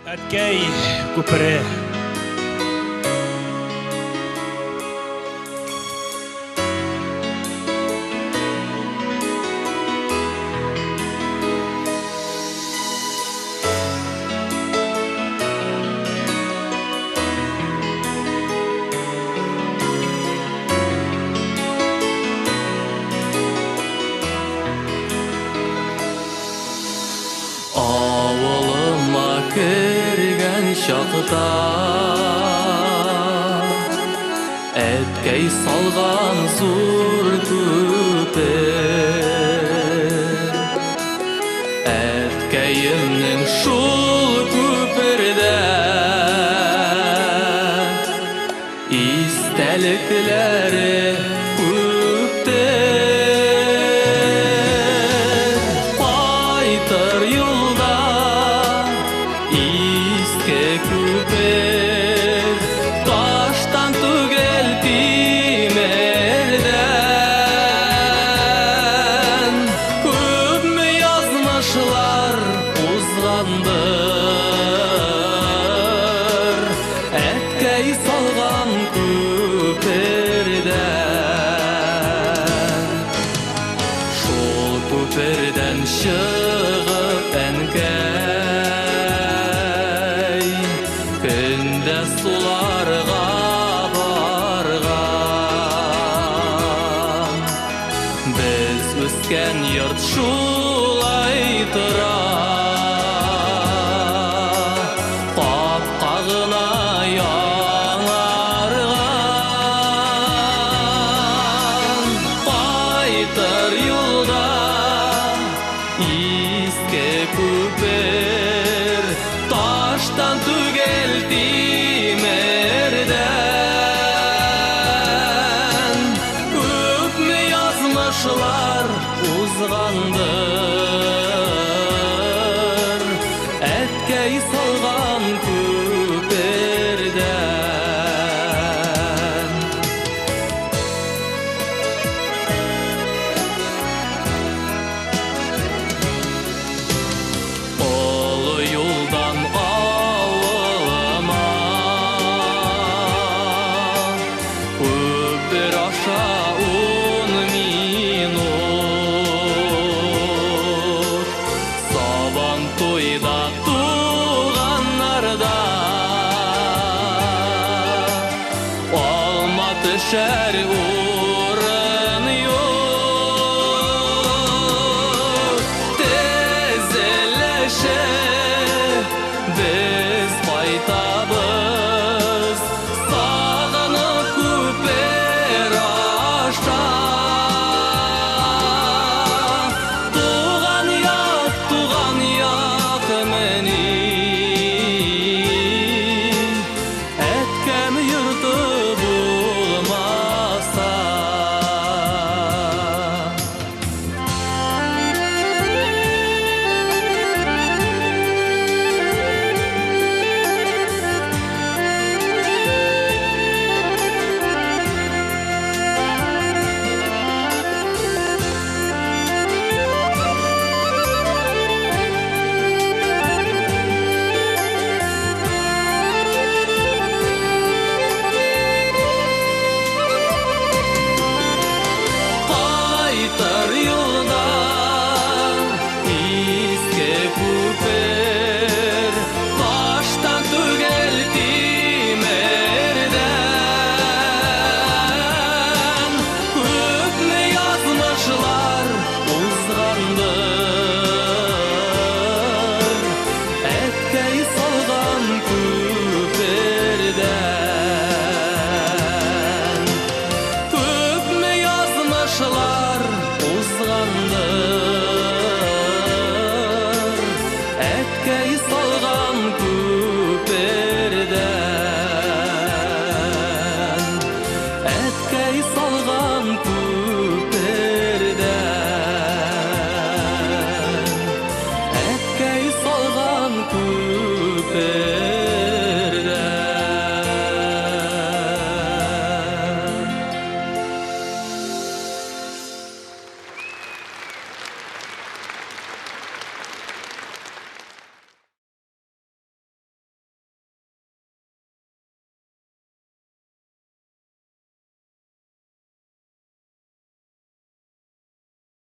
Әткәй күпере. Авылыма кірген шақта әткәй салған зур көпір. Әткәйімнің шул көпірдә истәлекләре күптер. Кайтыр юлда иске күпер, таштан түгел тимердән. Күпме язмышлар узгандыр әткәй салган күпердән. Шул күпердән чыгып әнкәй көндә суларга барган. Без үскән йорт шулай тора, капка гына яңарган. Кайтыр юлда иске күпер, таштан түгел тимердән. Күпме язмышлар узгандыр әткәй салган күпердән. Олы юлдан авылыма күпер аша 10 минут. Сабан туйда туганнарда алма төшәр урын юк. Тезелешеп без кайтабыз, сагынып күпер аша. Туган як мени, әткәм йорты булмаса. Кайтыр юлда иске күпер, таштан түгел тимердән. Күпме язмышлар узгандыр әткәй салган күпер.